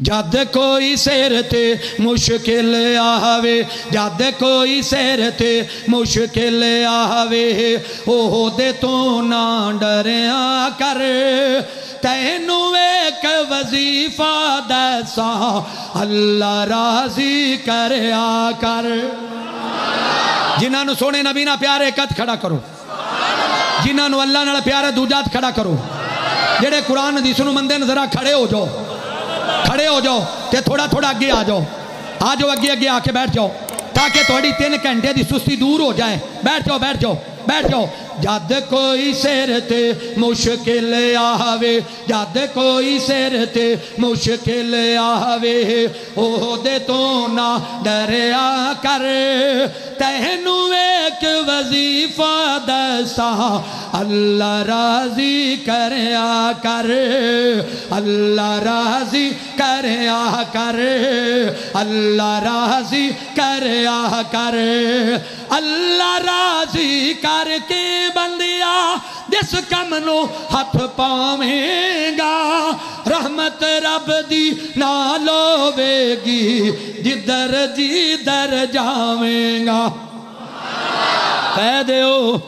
جد کوئی سیر تے مشکل آوے جد کوئی سیر تے مشکل آوے او دے تو نہ ڈریا کر تینوں ایک وظیفہ دسا اللہ راضی کریا کر جنہاں نو سونے نبی نہ پیارے کت کھڑا کرو جنہاں نو اللہ نال پیارے دوجات کھڑا کرو جڑے قرآن حدیث نو مندے ذرا کھڑے ہو جاؤ تے تھوڑا تھوڑا اگے آ جاؤ اگے آ کے بیٹھ جاؤ تاکہ تھوڑی 3 گھنٹے دی سستی دور ہو جائے بیٹھ جاؤ جد کوئی سیر تے مشکل آوے جد کوئی سیر تے مشکل آوے او دے تو نہ ڈریا کر تینوں ایک وظیفہ دسا اللہ راضی کریا کر اللہ راضی کریا کر اللہ راضی کریا کر اللہ راضی کر کے بندیا جس کم نو ہاتھ پاویں گا رحمت رب دی نال ہوے گی جدھر جاویں گا کہہ دیو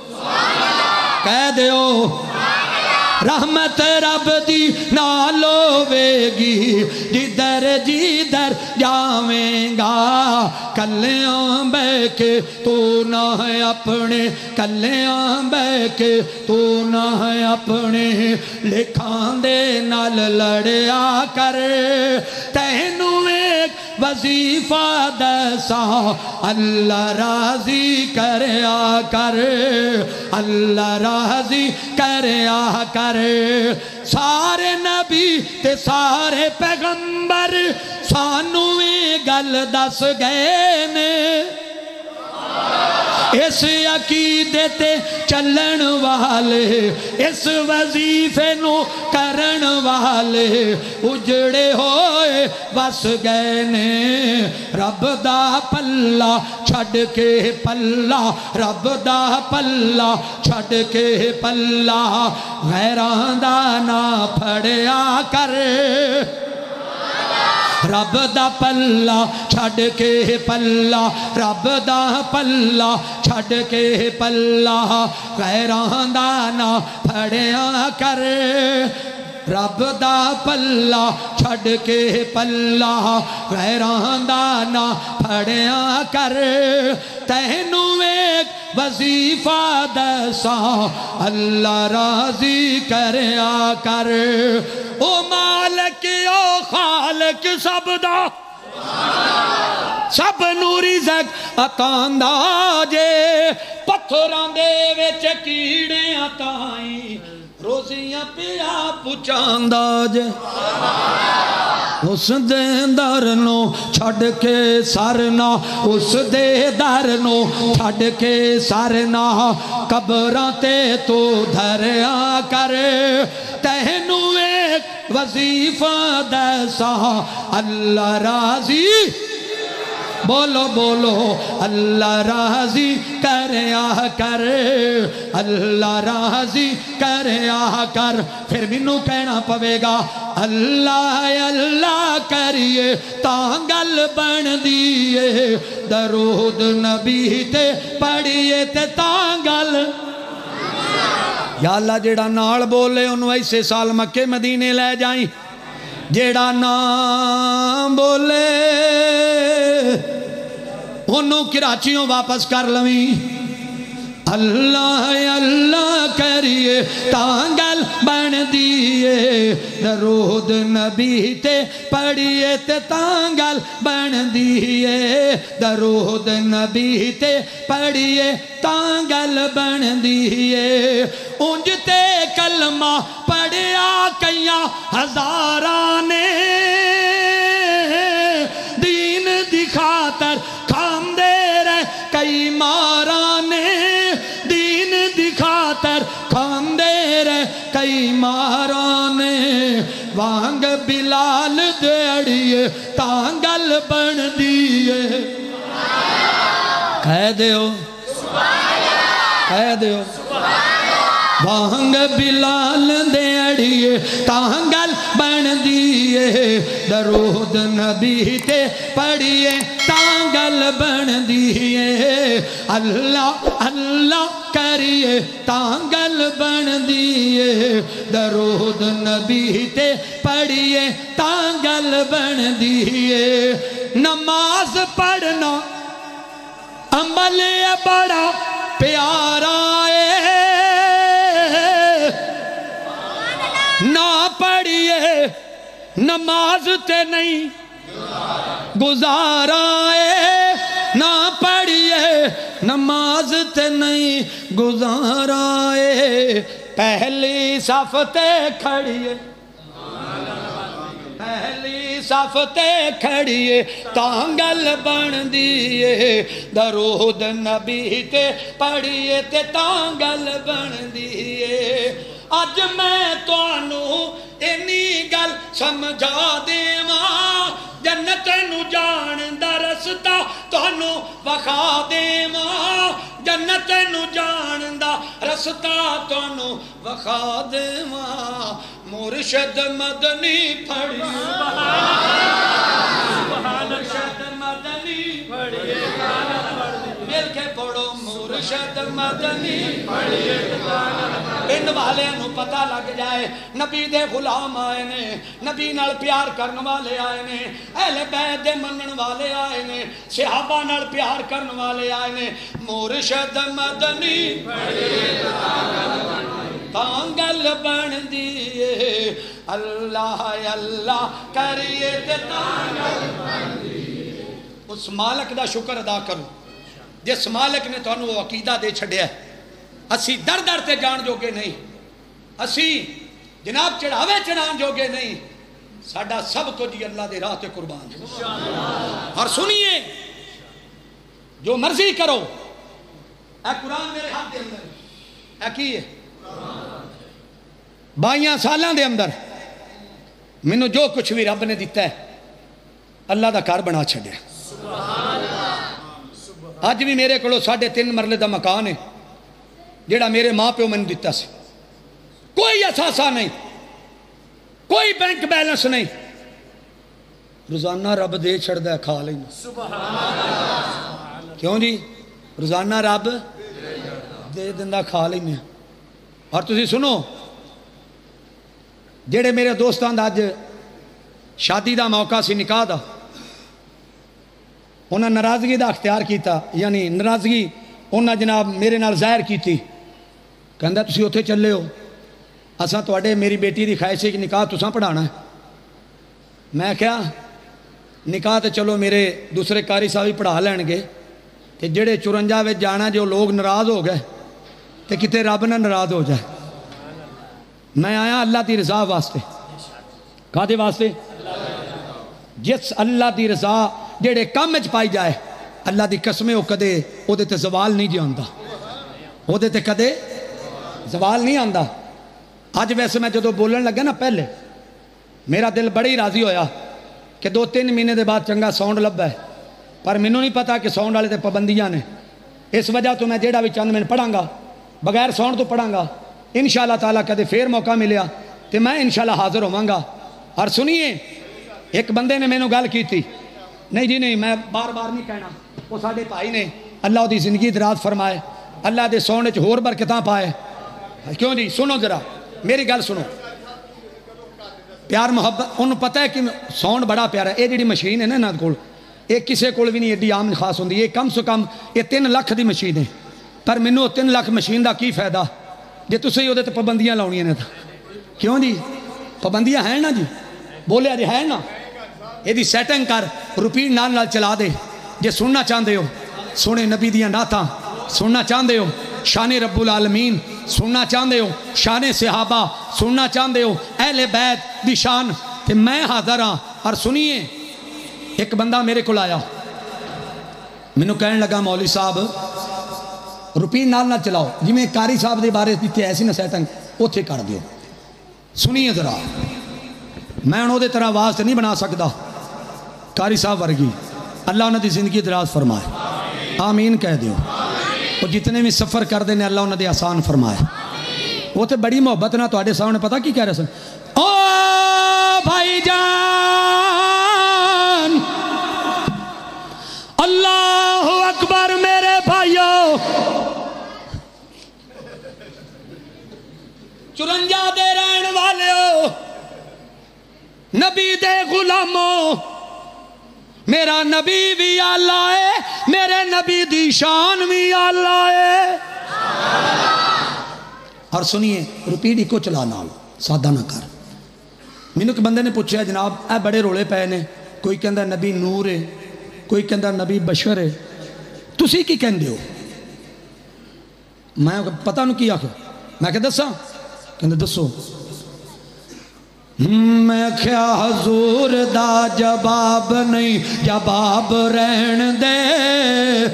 رحمت رب دی نال ہوے گی جدھر جاویں گا کلیاں بے کے تو نہ ہے اپنے کلیاں بے کے تو نہ ہے اپنے لکھان دے نال لڑیا کر تینوں ایک وظیفہ دسا اللہ راضی کریا کر اللہ راضی کریا کر سارے نبی تے سارے پیغمبر سانو گل دس گئے نے اس عقیدے تے چلن والے اس وظیفے نو کرن والے اجڑے ہوئے بس گئے نے رب دا پلہ چھڑ کے پلہ رب دا پلہ چھڑ کے پلہ غیران دا نہ پھڑیا کر رب دا پلہ چھڑ کے پلہ رب دا پلہ چھڑ کے پلہ غیران دا نہ پھڑیا کر رب دا پلہ چھڑ کے پلہ غیران دا نہ پھڑیا کر تینوں ایک وظیفہ دسا اللہ راضی کریا کر او مالک او خالق سب دا سب نوری رزق عطاندا جے پتھران دے وچ کیڑیاں تائیں روزیاں پیا پچاندا جے اس دے در نو چھڑ کے سرنا اس دے در نو چھڑ کے سرنا قبراں تے تو دھریا کر تینوں ایک وظیفہ دسا اللہ راضی بولو بولو اللہ راضی کریا کر اللہ راضی کریا کر پھر مینوں کہنا پوے گا اللہ اللہ کریے تاں گل بن دیئے درود نبی تے پڑھیے تے تاں گل یا اللہ جیڑا نال بولے انہوں ایسے سال مکے مدینے لے جائیں جیڑا نام بولے انہوں کراچیوں واپس کر لویں اللہ اللہ کریے تانگل بن دیئے درود نبی تے پڑھیے تے تانگل بن دیئے درود نبی تے پڑھیے تانگل بن دیئے انج تے کلمہ پڑھیا کئیاں ہزارانے دین دی خاطر کھام دے رہے کئی مارانے دین دی خاطر کھام دے رہے کئی مارانے وانگ بلال دیڑیے تانگل بن دیئے کہہ دیو کہہ دیو وانگ بلال دیڑیے تانگل بن دیئے درود نبی تے پڑھیے تاں گل بن دیئے اللہ اللہ کریے تاں گل بن دیئے درود نبی تے پڑھیے تاں گل بن دیئے نماز پڑھنا عمل بڑا پیارا ہے نہ پڑھیے نماز تے نہیں گزارا ہے نہ پڑھیے نماز تے نہیں گزارا ہے پہلی صف تے کھڑیے پہلی صف تے کھڑیے تاں گل بن دیئے درود نبی تے پڑھیے تے تاں گل بن دیئے اج میں تانوں اینی گل سمجھا دیواں جنت نو جان دا رستہ تانوں وکھا دیواں جنت نو جان دا رستہ تانوں وکھا دیواں مرشد مدنی پڑھیے مرشد مدنی پڑھیے مل کے پڑھو مرشد مدنی پڑھیے ان والے نو پتہ لگ جائے نبی دے غلام آئے نے نبی نال پیار کرن والے آئے نے اہل بیت دے منن والے آئے نے صحابہ نال پیار کرن والے آئے نے مرشد مدنی پڑھیے تاں گل بن دیئے اللہ اللہ کریے تے تاں گل بن دیئے اس مالک دا شکر ادا کرو جس مالک نے تانوں وہ عقیدہ دے چھڑیا ہے اسی در در تے جان جوگے نہیں اسی جناب چڑھاوے چڑھان جوگے نہیں ساڈا سب کچھ ہی اللہ دے راہ تے قربان ہے اور سنیے جو مرضی کرو اے قرآن میرے ہاتھ دے اندر اے کی ہے 22 سالاں دے اندر منو جو کچھ بھی رب نے دیتا ہے اللہ دا کار بنا چھڑیا آج بھی میرے کلو 3.5 مرلے دا مکان ہے جیڑا میرے ماں پیو میں نے دیتا سے کوئی اثاثہ نہیں کوئی بینک بیلنس نہیں روزانہ رب دے چھڑ دے کھا لینا کیوں جی روزانہ رب دے دندہ کھا لینا اور تسی سنو جیڑے میرے دوستان دا آج شادی دا موقع سی نکاح دا انہاں ناراضگی دا اختیار کیتا یعنی ناراضگی انہاں جناب میرے نال ظاہر کیتی کہندا تسی اوتھے چلے ہو اساں تواڈے میری بیٹی دی خواہش ہے کہ نکاح تساں پڑھانا ہے میں کہا نکاح تے چلو میرے دوسرے قاری صاحب ہی پڑھا لین گے کہ جڑے 54 وچ جانا جو لوگ ناراض ہو گئے تے کتے رب نہ ناراض ہو جائے میں آیا اللہ دی رضا واسطے کادے واسطے جس اللہ دی رضا جڑے کام وچ پائی جائے اللہ دی قسمیں وہ کدے او دے تے زوال نہیں جاندا او دے تے کدے زوال نہیں آندا آج ویسے میں جدو بولن لگا نا پہلے میرا دل بڑی راضی ہویا کہ 2-3 مہینے دے بعد چنگا ساؤنڈ لبا ہے پر مینوں نہیں پتا کہ ساؤنڈ والے تے پابندیاں نے اس وجہ تو میں جیڑا بھی چند منٹ پڑھاں گا بغیر ساؤنڈ تو پڑھاں گا انشاءاللہ تعالیٰ کدے پھر موقع ملیا تو میں انشاءاللہ حاضر ہوواں گا اور سنیے ایک بندے نے مینوں گل کی تھی نہیں جی نہیں میں بار بار نہیں کہنا وہ ساڈے بھائی نے اللہ دی زندگی دراز فرمائے اللہ دے سونے چ ہور برکتاں پائے کیوں جی سنو ذرا میری گل سنو پیار محبت انہوں پتہ ہے کہ ساؤنڈ بڑا پیارا ہے یہ جڑی مشین ہے نا انہاں کول یہ کسے کول بھی نہیں ایڈی عام خاص ہوندی یہ کم سے کم یہ 3 لاکھ دی مشین ہے پر مینوں 3 لاکھ مشین دا کی فائدہ جے تسی اودے تے پابندیاں لاونیاں نے کیوں جی پابندیاں ہیں نا جی بولیا جی ہے نا یہ دی سیٹنگ کر روپی نال نال چلا دے جے سننا چاہندے ہو سونے نبی دیاں نعتاں سننا چاہندے ہو شان رب العالمین سننا چاہندے ہو شان صحابہ سننا چاہندے ہو اہل بیت دی شان تے میں حاضر ہاں اور سنیے ایک بندہ میرے کو آیا مینوں کہنے لگا مولوی صاحب روپی نال نہ چلاؤ جی میں کاری صاحب دے بارے دیتے ایسی نہ سیٹنگ اوتھے کر دیو سنیے ذرا میں انہوں دے طرح آواز نہیں بنا سکتا کاری صاحب ورگی اللہ انہوں دی زندگی دراز فرمائے آمین کہہ دیو وہ جتنے بھی سفر کر دینے اللہ انہوں دے آسان فرمائے وہ تے بڑی محبت نہ تو آڑے سامنے پتہ کی کہہ رہے سن او بھائی جان نبی دے غلاموں میرا نبی بھی آلہ ہے میرے نبی دی شان بھی آلہ ہے اور سنیے رپیڈ کو چلا نال سادہ نہ کر مینوں ایک بندے نے پوچھا جناب اے بڑے رولے پے نے کوئی کہندا نبی نور ہے کوئی کہندا نبی بشر ہے تسی کی کہندے ہو میں پتہ نو کی آکھیا میں کہ دساں کہندے دسو میں کیا حضور دا جواب نہیں جواب رہن دے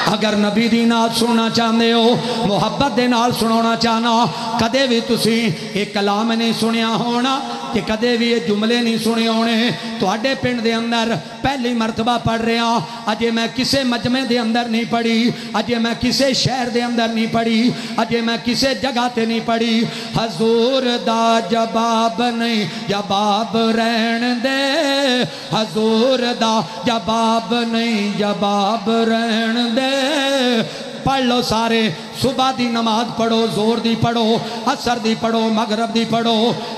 اگر نبی دی نال سننا چاہتے ہو محبت دے نال سنانا چاہنا کدے بھی تسی ایک کلام نہیں سنیا ہونا کہ کدے بھی یہ جملے نہیں سنے ہونے تو اڈے پنڈ دے اندر پہلی مرتبہ پڑھ رہے ہیں اجے میں کسے مجمع دے اندر نہیں پڑھی اجے میں کسے شہر دے اندر نہیں پڑھی اجے میں کسے جگہ تے نہیں پڑھی حضور دا جواب نہیں جواب رہن دے حضور دا جواب نہیں جواب رہن دے پڑھ لو سارے صبح دی نماز پڑھو زور دی پڑھو عصر دی پڑھو مغرب دی پڑھو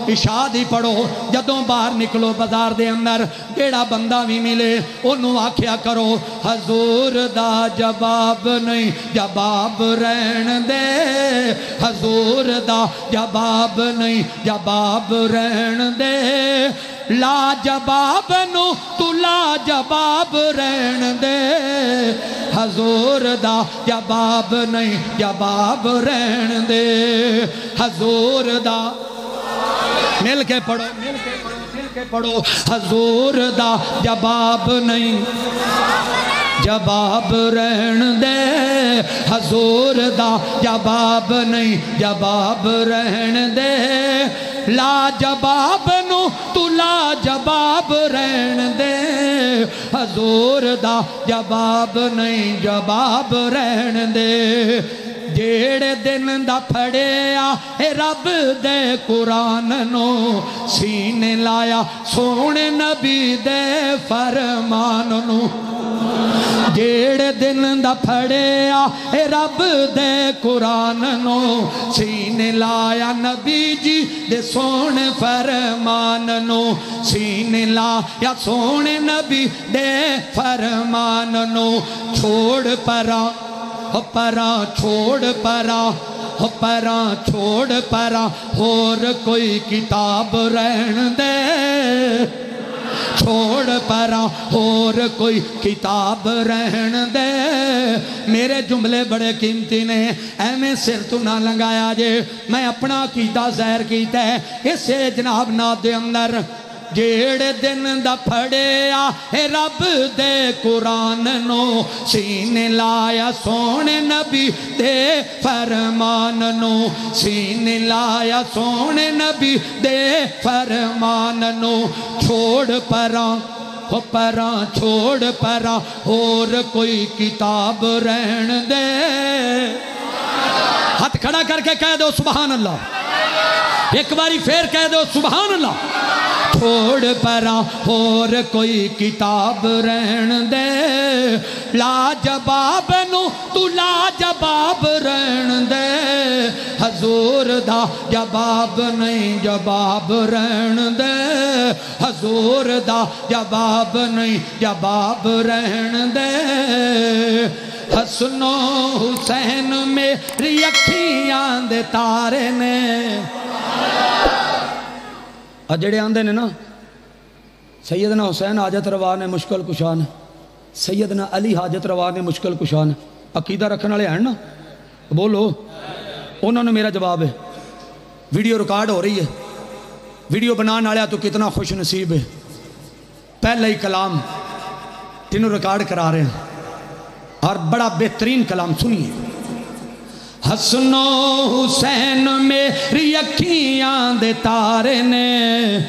عشاء دی پڑھو جدوں باہر نکلو بازار دے اندر جیڑا بندہ بھی ملے انہوں آکھیا کرو حضور دا جواب نہیں جواب رہن دے حضور دا جواب نہیں جواب رہن دے لا جواب نو تو لا جواب رہن دے حضور دا جواب نہیں جواب رہن دے حضور دا مل کے پڑھو مل کے پڑھو حضور دا جواب نہیں جواب رہن دے حضور دا جواب نہیں جواب رہن دے لا جواب نو تو لا جواب رہن دے حضور دا جواب نہیں جواب رہن دے جیڑے دن دا پھڑیا اے رب دے قرآن نو سینے لایا سونے نبی دے فرمان نو جیڑے دن دا پھڑیا اے رب دے قرآن نو سینے لایا نبی جی دے سونے فرمان نو سینے لایا سونے نبی دے فرمان نو چھوڑ پرا چھوڑ پرا چھوڑ پرا اور کوئی کتاب رہن دے چھوڑ پرا اور کوئی کتاب رہن دے میرے جملے بڑے قیمتی نے ایویں سر تو نہ لنگایا جے میں اپنا عقیدہ ظاہر کیتا ہے اسے جناب نات دے اندر جیڑے دن دا پھڑیا اے رب دے قرآن نو سینے لایا سونے نبی دے فرمان نو سینے لایا سونے نبی دے فرمان نو چھوڑ پرا چھوڑ پرا اور کوئی کتاب رہن دے ہاتھ کھڑا کر کے کہہ دو سبحان اللہ ایک باری پھر کہہ دو سبحان اللہ چھوڑ پرا اور کوئی کتاب رہن دے لا جواب نو تو لا جواب رہن دے حضور دا جواب نہیں جواب رہن دے حضور دا جواب نہیں جواب رہن دے حسن و حسین میری اکھیاں دے تارے نے جڑے آندے نے نا سیدنا حسین حاجت روا نے مشکل کشا نے سیدنا علی حاجت روا نے مشکل کشا نے عقیدہ رکھنے والے ہیں نا بولو انہوں نے میرا جواب ہے ویڈیو ریکارڈ ہو رہی ہے ویڈیو بنانے والے تو کتنا خوش نصیب ہے پہلا ہی کلام تینوں ریکارڈ کرا رہے ہیں اور بڑا بہترین کلام سنیے حسن و حسین میری اکھیاں دے تارے نے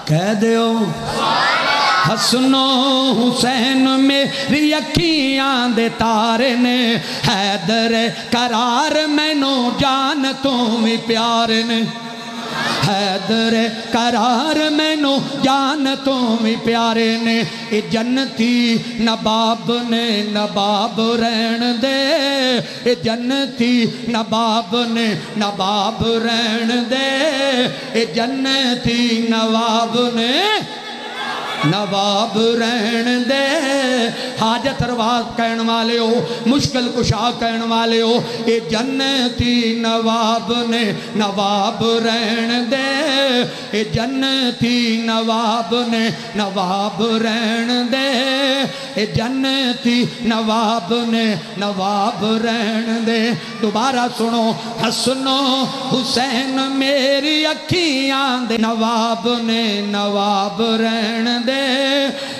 کہہ دیو حسن و حسین میری اکھیاں دے تارے نے حیدر قرار مینوں جان تو بھی پیار نے حیدر قرار مینوں جان تو بھی پیارے نے اے جنتی نباب نے نباب رہن دے اے جنتی نباب نے نباب رہن دے اے جنتی نواب نے نواب رہن دے حاجت رواز کہن والے ہو مشکل کشا کہن والے ہو اے جنتی نواب نے نواب رہن دے اے جنتی نواب نے نواب رہن دے اے جنتی نواب نے نواب رہن دے دوبارہ سنو حسن و حسین میری اکھیاں دے نواب نے نواب رہن دے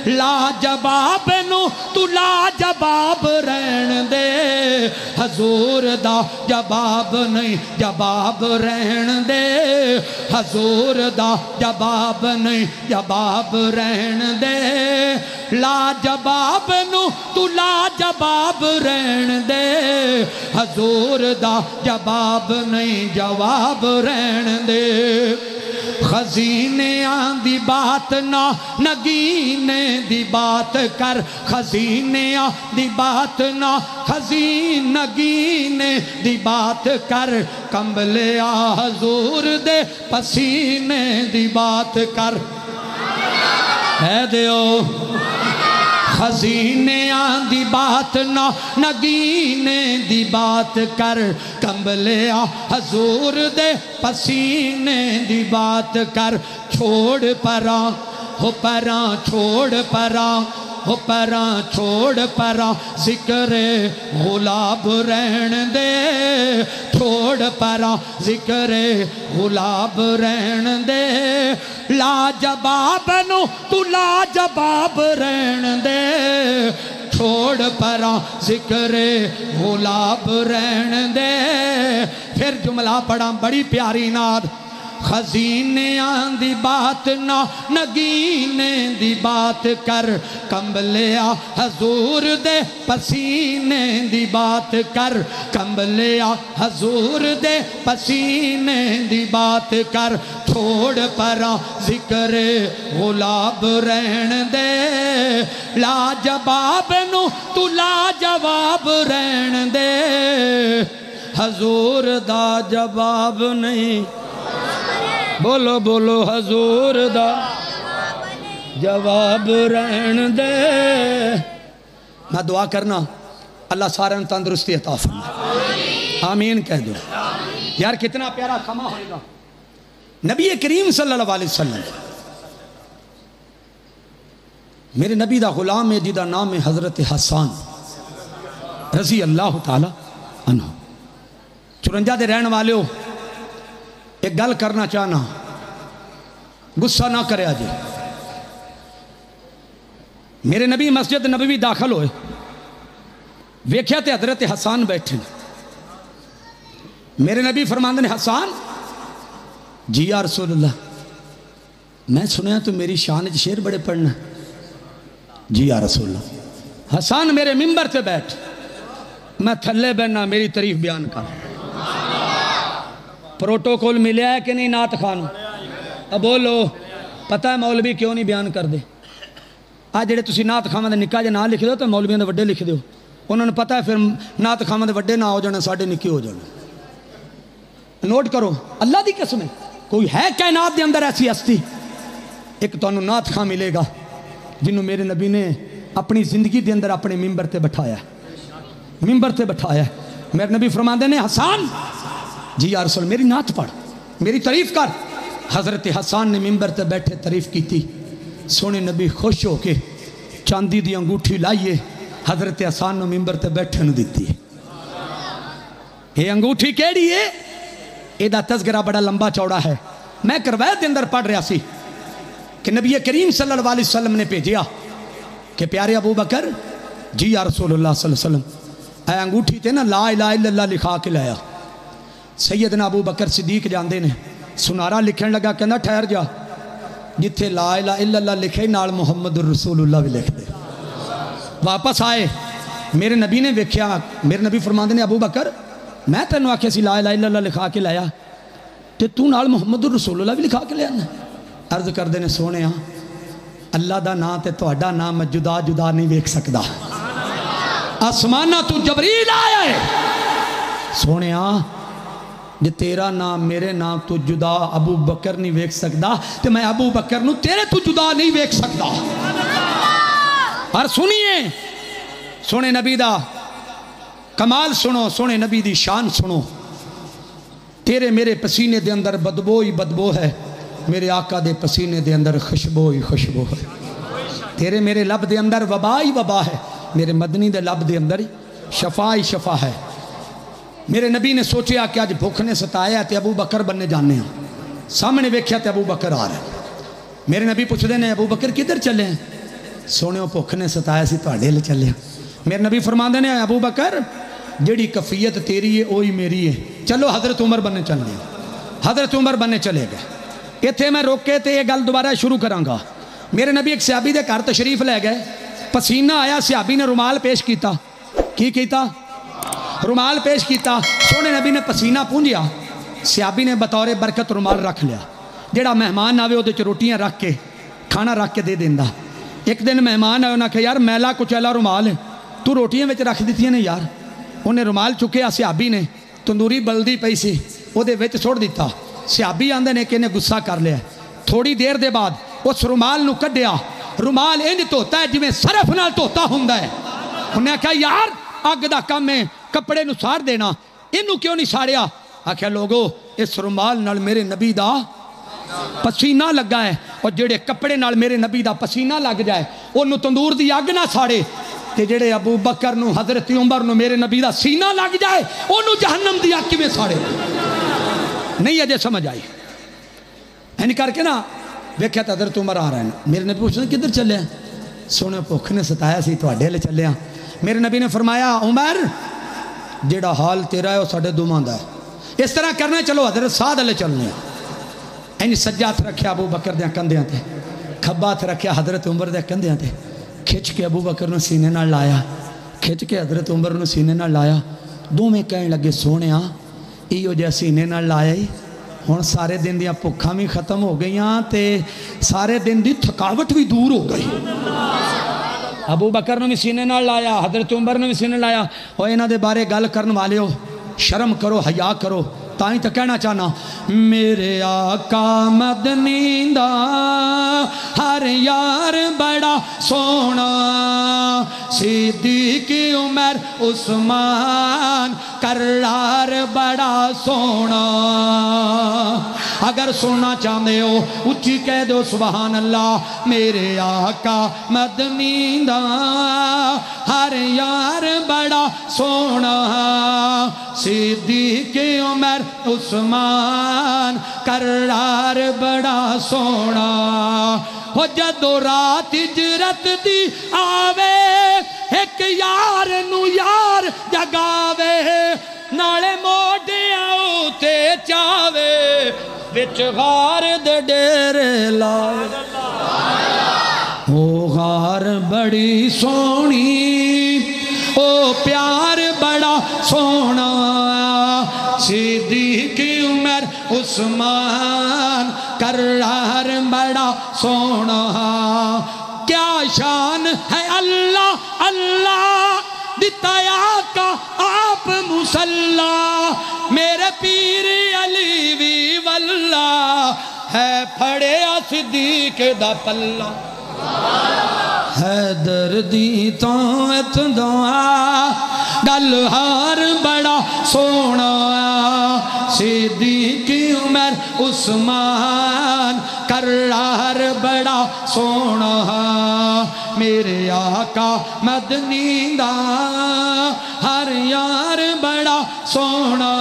لاجباب نو تو لاجباب رہن دے حضور دا جباب نہیں جباب رہن دے حضور دا جباب نہیں جباب رہن دے لاجباب نو تو لاجباب رہن دے حضور دا جباب نہیں جواب رہن دے خزینیاں دی بات نہ نگینے دی بات کر خزینیاں دی بات نہ خزین نگینے دی بات کر کمبلیا حضور دے پسینے دی بات کر ہے دیو خزینیاں دی بات نہ نگینے دی بات کر کمبلیا حضور دے پسینے دی بات کر چھوڑ پراں ہو پراں چھوڑ پراں ہو پراں چھوڑ پراں ذکر غلاب رہن دے چھوڑ پراں ذکر غلاب رہن دے لاجباب نو تو لاجباب رہن دے چھوڑ پراں ذکر غلاب رہن دے پھر جملہ پڑھا بڑی پیاری ناد خزینیاں دی بات نہ نگینے دی بات کر کمبلیا حضور دے پسینے دی بات کر کمبلیا حضور دے پسینے دی بات کر چھوڑ پراں ذکر غلاب رہن دے لاجباب نو تو لاجواب رہن دے حضور دا جواب نہیں بولو بولو حضور دا جواب رہن دے میں دعا کرنا اللہ سارے ان تندرستی عطا فرمائے آمین کہہ دو یار کتنا پیارا کھما ہوئے گا نبی کریم صلی اللہ علیہ وسلم میرے نبی دا غلام ہے جیدہ نام ہے حضرت حسان رضی اللہ تعالی عنہ چرنجہ دے رہن والے ہو ایک گل کرنا چاہنا غصہ نہ کرے آجے میرے نبی مسجد نبوی داخل ہوئے ویکھیا تے حضرت حسان بیٹھے میرے نبی فرماندے نے حسان جی یا رسول اللہ میں سنیا تو میری شان شعر بڑے پڑھنا جی یا رسول اللہ حسان میرے ممبر تے بیٹھ میں تھلے بہنا میری تعریف بیان کر پروٹوکول ملیا ہے کہ نہیں نعت خانو اب بولو پتہ ہے مولوی کیوں نہیں بیان کر دے آج جڑے تسی نعت خانوں دے نکاح جے نہ لکھ دو تو مولویوں دے وڈے لکھ دو انہوں نے پتہ ہے پھر نعت خانوں دے وڈے نہ ہو جانے ساڑھے نکے ہو جانے نوٹ کرو اللہ دی قسم ہے کوئی ہے کائنات دے اندر ایسی ہستی ایک تو انہوں نعت خان ملے گا جنہوں میرے نبی نے اپنی زندگی دے اندر اپنے ممبر تے بٹھایا ممبر تے بٹھایا میرے نبی فرماندے نے حسان جی یا رسول میری نعت پڑھ میری تعریف کر حضرت حسان نے ممبر تے بیٹھے تعریف کی تھی سونے نبی خوش ہو کے چاندی دی انگوٹھی لائیے حضرت حسان نے ممبر تے بیٹھے نو دیتی ہے یہ انگوٹھی کیڑی ہے یہ دا تذکرہ بڑا لمبا چوڑا ہے میں کروایت دے اندر پڑھ رہا سی کہ نبی کریم صلی اللہ علیہ وسلم نے بھیجیا کہ پیارے ابو بکر جی یا رسول اللہ صلی اللہ علیہ وسلم اے انگوٹھی تے نا لا الہ الا اللہ لکھا کے لایا سیدنا ابو بکر صدیق جاندے نے سنارا لکھن لگا کہنا ٹھہر جا جتھے لا الہ الا اللہ لکھے نال محمد الرسول اللہ بھی لکھ دے واپس آئے میرے نبی نے ویکھیا میرے نبی فرماندے نے ابو بکر میں تینوں آکھے سی لا الہ الا اللہ لکھا کے لایا تے تو نال محمد رسول اللہ بھی لکھا کے لے آنا. عرض کردے نے سونے اللہ دا نام تے تہاڈا نام میں جدا جدا نہیں ویکھ سکدا. آسمانہ تو جبریل آیا ہے. سونے جے تیرا نام میرے نام تو جدا ابو بکر نہیں ویکھ سکدا تے میں ابو بکر نو تیرے تو جدا نہیں ویکھ سکدا. اور سنیے سونے نبی دا کمال سنو, سونے نبی دی شان سنو. تیرے میرے پسینے دے اندر بدبو ہی بدبو ہے, میرے آقا دے پسینے دے اندر خوشبو ہی خوشبو ہے. تیرے میرے لب دے اندر وبا ہی وبا ہے, میرے مدنی دے لب دے اندر شفا ہی شفا ہے. میرے نبی نے سوچیا کہ آج بھوک نے ستایا تے ابو بکر بننے جانے ہیں. سامنے ویکھیا تے ابو بکر آ رہا ہے. میرے نبی پوچھتے ہیں ابو بکر کدھر چلے ہیں؟ سونے بھوک نے ستایا سی تہاڈے لے چلے ہیں. میرے نبی فرماندے نے ابو بکر جڑی کفیت تیری ہے وہی میری ہے, چلو حضرت عمر بننے چل گئے. حضرت عمر بننے چلے گئے. اتنے میں روک کے تے یہ گل دوبارہ شروع کراں گا. میرے نبی ایک صحابی دے گھر تشریف لے گئے. پسینہ آیا, صحابی نے رومال پیش کیتا. کی کیتا؟ رومال پیش کیتا. سونے نبی نے پسینہ پونجیا, صحابی نے بطور برکت رومال رکھ لیا. جڑا مہمان آوے وہ روٹیاں رکھ کے کھانا رکھ کے دے دینا. ایک دن مہمان آئے, انہاں کہ یار میلا کچیلا رومال ہے, تو روٹیاں وچ رکھ دیتیاں نے یار. انہیں رومال چکیا, صحابی نے تندوری بلدی پئی سی وہ دے وچ چھوڑ دیتا. صحابی آندے نے کہ انہیں غصہ کر لیا. تھوڑی دیر دے بعد اس رومال نو کڈیا. رومال انج دھوتا ہے جویں صرف نال دھوتا ہوندا ہے. انہیں کہا یار اگ دا کم ہے, کپڑے نو ساڑ دینا, انہوں کیوں نہیں ساڑیا؟ آکھیا لوگو اس رومال نال میرے نبی دا پسینہ لگا ہے, اور جڑے کپڑے نال میرے نبی دا پسینہ لگ جائے انہوں تندور دی اگ نہ ساڑے, تے جڑے ابو بکر نو حضرت عمر نو میرے نبی دا سینہ لگ جائے انہوں جہنم دی اگ کیویں ساڑے. نہیں اجے سمجھ آئی. اینی کر کے نا ویکھیا تے حضرت عمر آ رہے ہیں. میرے نبی پوچھتے ہیں کدھر چلے ہیں؟ سونے بھوک نے ستایا سی تہاڈے لے چلے ہیں. میرے نبی نے فرمایا عمر جڑا حال تیرا ہے وہ ساڈے دوواں دا ہے, اس طرح کرنا چلو حضرت سعد لے چلنے ہیں. اینی سجا ہاتھ رکھیا ابو بکر دے کندھیاں تے, کھبا ہاتھ رکھیا حضرت عمر دے کندھیاں تے, کھچ کے ابو بکر نو سینے نال لایا, کھچ کے حضرت عمر نو سینے نال لایا. دوویں کہن لگے سونیا ایو جے سینے نال لایا ہی ہن سارے دن دیاں بھوکاں بھی ختم ہو گئیاں تے سارے دن دی تھکاوٹ بھی دور ہو گئی. ابو بکر نے بھی سینے نال لایا, حضرت عمر نے بھی سینے لایا. اور انہاں دے بارے گل کرن والے ہو شرم کرو, حیا کرو. تائیں تو کہنا چاہنا میرے آقا مدنی دا ہر یار بڑا سونا, صدیق عمر عثمان کرار بڑا سونا. اگر سننا چاہتے ہو اچھی کہہ دو سبحان اللہ. میرے آقا مدنی دا ہر یار بڑا سونا, صدیق عمر عثمان کرار بڑا سونا. ہو جدو رات ہجرت دی آوے ایک یار نو یار جگاوے, نالے موڈے آؤ تے چاوے وچ غار دے ڈیرے لائے. او غار بڑی سونی, او پیار بڑا سونا, صدیق عمر عثمان کرار بڑا سونا. کیا شان ہے اللہ اللہ دیتا آقا آپ مسلح, میرے پیر علی وی واللہ ہے پھڑے صدیق دا پلہ. حیدر دی توت دعا گلہار بڑا سونا, صدیق عمر عثمان کرار بڑا سونا. میرے آقا مدنی دا ہر یار بڑا سونا,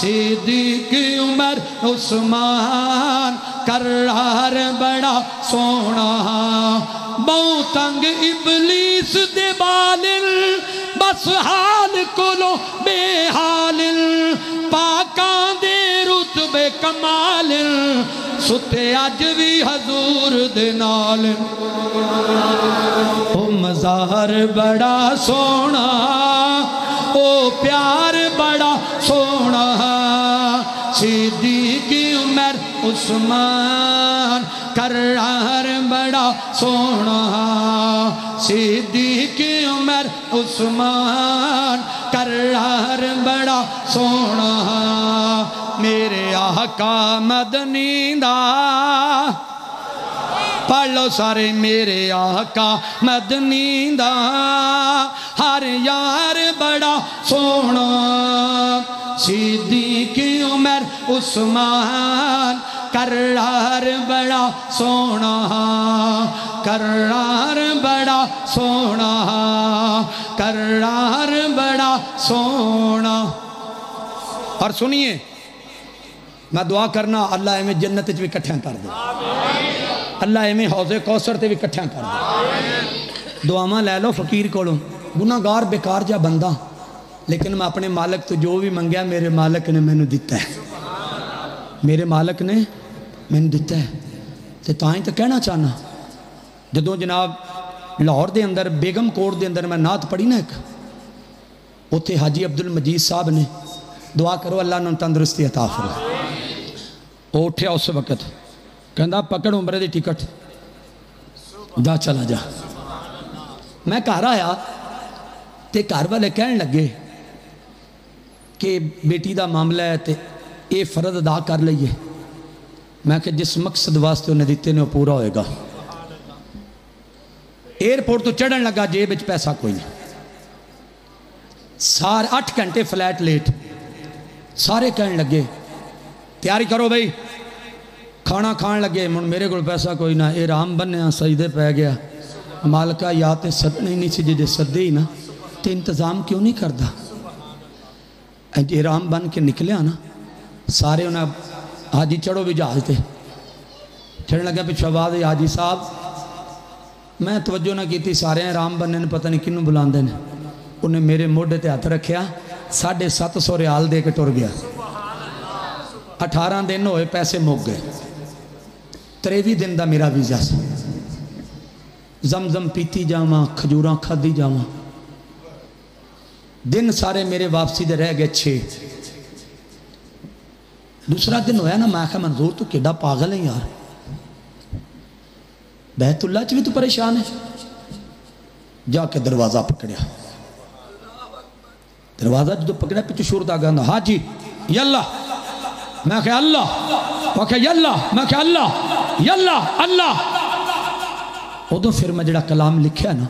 صدیق عمر عثمان کرار بڑا سونا. بہو تنگ ابلیس دے بالل بس حال کولو بے حال, پاکاں دے رتبے کمال, ستے اج بھی حضور دے نال. او مزار بڑا سونا, او پیار بڑا سونا, صدیق عثمان کرار بڑا سونا صدیق عمر عثمان کرار بڑا سونا میرے آقا مدنی دا پڑھ لو سارے میرے آقا مدنی دا ہر یار بڑا سونا صدیق عمر عثمان کرار بڑا سونا کرار بڑا سونا کرار بڑا سونا اور سنیے میں دعا کرنا اللہ ایمیں جنت بھی کٹھیاں کر دے اللہ ایمیں حوض کوثر تے بھی کٹھیاں کر دے دعاواں لے لو فقیر کولوں گناہگار بیکار جا بندہ لیکن میں اپنے مالک تو جو بھی منگیا میرے مالک نے میں نے دیتا ہے میرے مالک نے میں نے دیتا ہے تے تائیں تو کہنا چاہنا جدوں جناب لاہور دے اندر بیگم کوٹ دے اندر میں نعت پڑھی نا ایک اوتھے حاجی عبدالمجید صاحب نے دعا کرو اللہ نے تندرستی عطا فرمائے وہ اٹھیا اس وقت کہندا پکڑ عمرے دی ٹکٹ جا چلا جا میں گھر آیا تے گھر والے کہنے لگے کہ بیٹی دا معاملہ ہے تے اے فرض ادا کر لئیے میں کہ جس مقصد واسطے انہیں دیتے نے وہ پورا ہوئے گا ایئرپورٹ تو چڑھن لگا جیب وچ پیسہ کوئی نہیں سارے 8 گھنٹے فلیٹ لیٹ سارے کہنے لگے تیاری کرو بھائی کھانا کھان لگے میرے کو پیسہ کوئی نہ اے رام بننے سجدے پہ گیا مالکہ یا تے صدنے ہی نہیں سی جے صدے ہی نا تے انتظام کیوں نہیں کردہ اے رام بن کے نکلے نا سارے انہیں حاجی چڑھو بھی جہاز تھے چڑھنے لگے پچھو آواز حاجی صاحب میں توجہ نہ کی تھی سارے رام بننے نے پتہ نہیں کنوں بلاندے نے انہیں میرے موڈے تے ہاتھ رکھیا 750 ریال دے کے ٹر گیا 18 دن ہوئے پیسے موک گئے 23 دن دا میرا ویزا سے زمزم پیتی جاواں کھجوراں کھادی جاواں دن سارے میرے واپسی دے رہ گئے 6 دوسرا دن ہویا نا میں کہا منظور تو کیڑا پاگل ہے یار بیت اللہ چ بھی تو پریشان ہے جا کے دروازہ پکڑیا دروازہ جو پکڑا پیچھے شور دا گانا حاجی یاللہ میں کہا اللہ وہ کہا یاللہ میں کہا اللہ یاللہ اللہ ادو پھر میں جڑا کلام لکھیا نا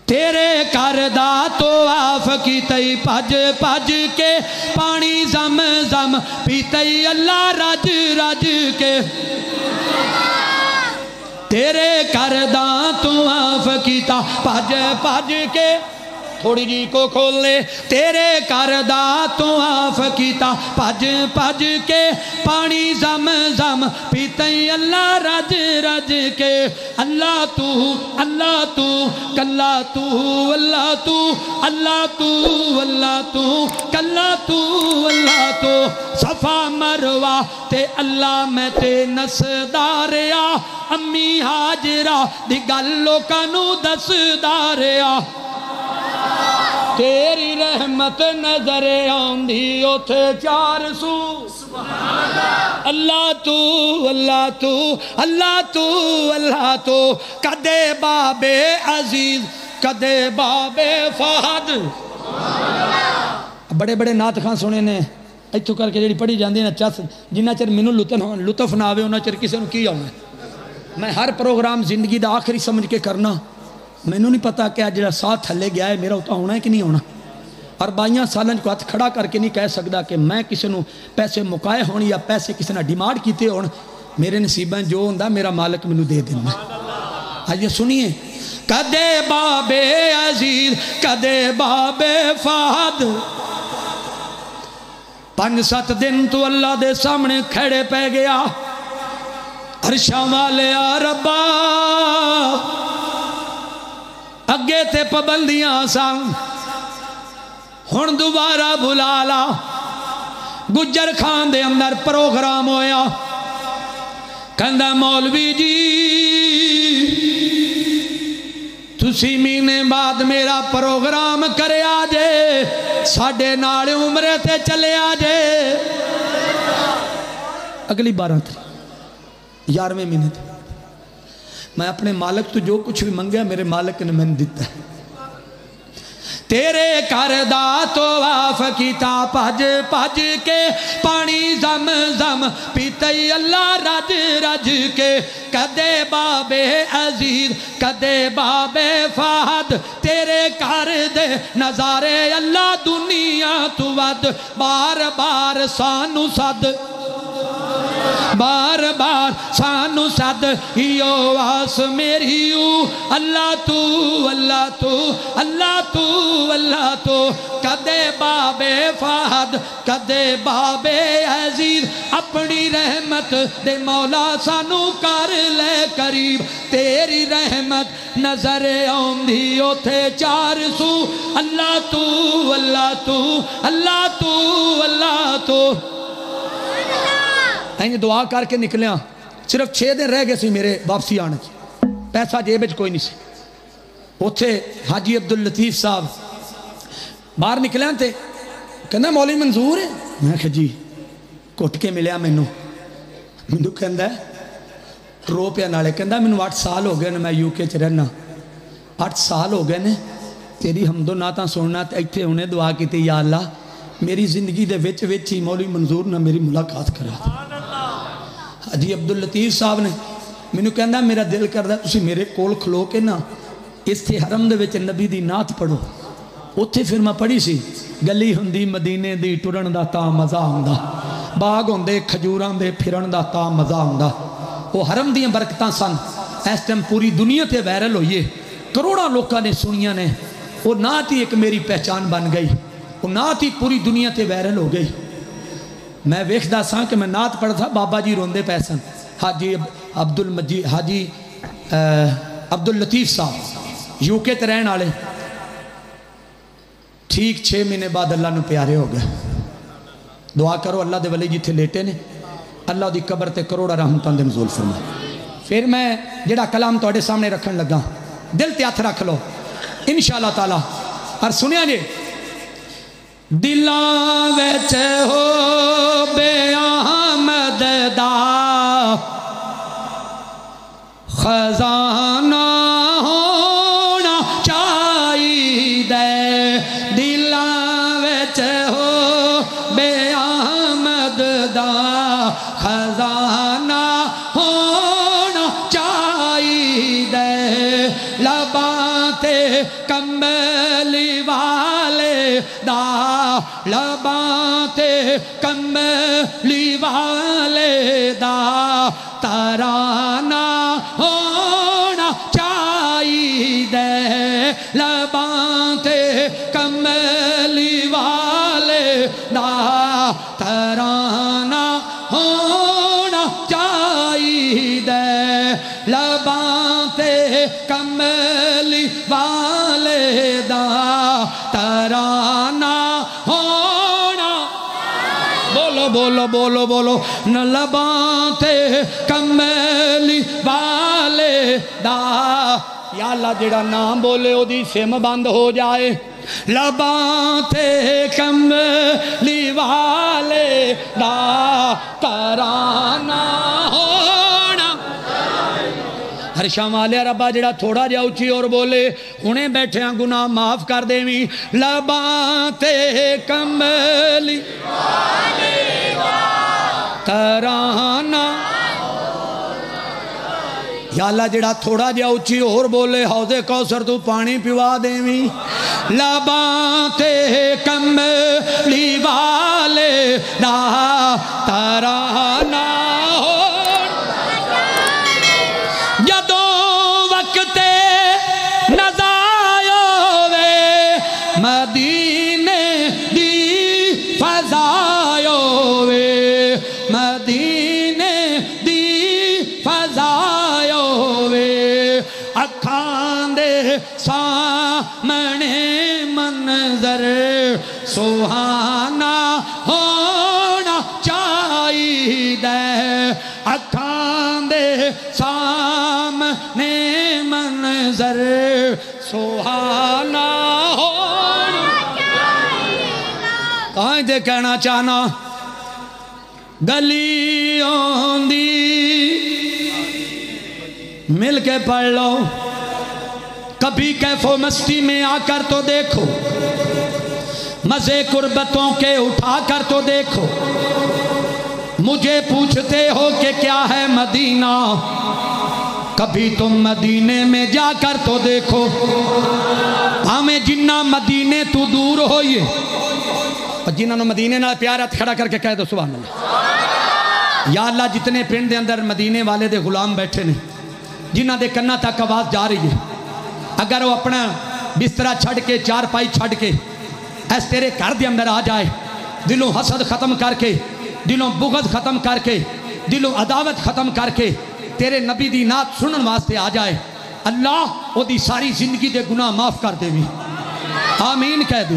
تیرے کردہ تو آف کی تئی پج پج کے پانی زم زم پیتئی اللہ رج رج کے تیرے کردہ تو آف کی تا پج پج کے تھوڑی جی کو کھول لے تیرے کردہ تو آف کیتا پج پج کے پانی زم زم پیتیں اللہ رج رج کے اللہ تو کلا تو اللہ تو اللہ تو اللہ تو کلا تو اللہ تو صفا مروہ تے اللہ میں تے نسداریا امی حاجرہ دی گلو کنو دسداریا تیری رحمت نظر آندھی اوتھے 400 اللہ تو اللہ تو اللہ تو اللہ تو کدے بابے عزیز کدے بابے فہد بڑے بڑے نعت خان سنے نے ایتھوں کر کے جڑی پڑھی جاندی نا چس جنہ چر مینوں لطف نہ آوے انہاں چر کسے نوں کی آوے میں ہر پروگرام زندگی دا آخری سمجھ کے کرنا میں نے نہیں پتا کہ آج جڑا ساتھ تھلے گیا ہے میرا اتنا ہونا ہے کہ نہیں ہونا اور 22 سالوں کو ہاتھ کھڑا کر کے نہیں کہہ سکتا کہ میں کسی نو پیسے مکائے ہون یا پیسے کسی نے ڈیمانڈ کیتے ہون میرے نصیبیں جو ہوندا میرا مالک مینوں دے دینا آئیے سنیے کدے بابے عزیز کدے بابے فہد 5-7 دن تو اللہ دے سامنے کھڑے پہ گیا عرشاں والے ربا اگے تے پابندیاں سان ہن دوبارہ بلا لا گجر خان دے اندر پروگرام ہویا کہندا مولوی جی تسی مہینے بعد میرا پروگرام کرے آجے ساڑھے نال عمرے تے چلے آجے اگلی 12 تاریخ 11ویں مہینے تھے. میں اپنے مالک تو جو کچھ بھی منگیا میرے مالک نے میں نے دیتا ہے. تیرے گھر دا طواف کیتا پج پج کے پانی زم زم پیتے اللہ رج رج کے. کدے بابے عزیز کدے بابے فہد تیرے گھر دے نظارے اللہ دنیا تو ود. بار بار سانو صد بار بار سانو صد ایو آس میری اللہ تو اللہ تو اللہ تو اللہ تو. کدے بابے فہد کدے بابے عزیز اپنی رحمت دے مولا سانو کر لے قریب. تیری رحمت نظر آؤندی اوتھے چار سو اللہ تو اللہ تو اللہ تو اللہ تو. این دعا کر کے نکلیاں صرف 6 دن رہ گئے سی میرے واپسی آنے سے. پیسہ جیب وچ کوئی نہیں سی. اوتھے حاجی عبداللطیف صاحب باہر نکلیاں تے کہندا مولوی منظور ہے. میں کہا جی. کٹ کے ملیا مینوں کہندا رو پیا نالے کہندا مینوں 8 سال ہو گئے نے میں یو کے چ رہنا 8 سال ہو گئے نے تیری حمد و نعتاں سننا تے ایتھے انہیں دعا کیتی یا اللہ میری زندگی دے وچ وچ ہی مولوی منظور نہ میری ملاقات کرا. حاجی عبداللطیف صاحب نے مینوں کہندا میرا دل کردا تسی میرے کول کھلو کے نا اس تھے حرم دے وچ نبی دی نعت پڑھو. اوتھے پھر میں پڑھی سی گلی ہوندی مدینے دی ٹرن دا تا مزہ ہوندا باغ ہوندے کھجوراں دے پھرن دا تا مزہ ہوندا. وہ حرم دیاں برکتاں سن اس ٹائم پوری دنیا تے وائرل ہوئیے کروڑاں لوکاں نے سنیاں نے. وہ نعت ہی ایک میری پہچان بن گئی. وہ نعت ہی پوری دنیا تے وائرل ہو گئی. میں ویکھدا ساں کہ میں نعت پڑھتا بابا جی روندے پے سن. حاجی عبدالمجید حاجی عبداللطیف صاحب یو کے تے رہن والے ٹھیک 6 مہینے بعد اللہ نے پیارے ہو گئے. دعا کرو اللہ دے ولی جتھے لیٹے نے اللہ دی قبر تے کروڑا رحمتاں دے نزول فرمائے. پھر میں جڑا کلام تواڈے سامنے رکھن لگا دل تے ہاتھ رکھ لو انشاءاللہ تعالی. اور سنیا جی دلاں وچ ہو بے احمد دا خزانہ ہونا چاہیے. دلاں وچ ہو بے احمد دا خزانہ ہونا چاہیے. لباں تے کملی والے دا لباں تے کملی والے دا ترانہ ہونا چاہیے. لباں تے کملی والے دا ترانہ ہونا چاہیے. لباں تے کملی والے دا ترانہ ہونا بولو بولو بولو بولو نہ. لباں تے کملی والے دا یا اللہ جڑا نام بولے او دی سم بند ہو جائے. لباں تے کملی والے دا ترانہ ہونا. ہر شام والے ربا جڑا تھوڑا جا اچھی اور بولے انہیں بیٹھے ہیں گناہ معاف کر دے میں. لباں تے کملی ترانہ یا اللہ جڑا تھوڑا جا اچھی اور بولے حوض کوثر تو پانی پیوا دے میں. لباں تے کملی والے دا ترانہ مدینے دی فضائیو وے مدینے دی فضائیو وے. اکھاں دے سامنے منظر سہانا ہونا چاہیے. اکھاں دے سامنے منظر سہانا کہیں دے کہنا چاہنا گلیوں دی مل کے پڑھ لو کبھی کیف و مستی میں آ کر تو دیکھو مزے قربتوں کے اٹھا کر تو دیکھو مجھے پوچھتے ہو کہ کیا ہے مدینہ کبھی تم مدینے میں جا کر تو دیکھو ہمیں جنہ مدینے تو دور ہوئے اور جنہوں نے مدینے نال پیار ہاتھ کھڑا کر کے کہہ دو سبحان اللہ یا اللہ جتنے پنڈ دے اندر مدینے والے دے غلام بیٹھے نے جنہ دے کنہ تک آواز جا رہی ہے اگر وہ اپنا بسترہ چھڑ کے چار پائی چھڑ کے ایس تیرے گھر دے اندر آ جائے دلوں حسد ختم کر کے دلوں بغض ختم کر کے دلوں عداوت ختم کر کے تیرے نبی دی نعت سنن واسطے آ جائے اللہ او دی ساری زندگی دے گناہ معاف کر دے بھی آمین کہہ دو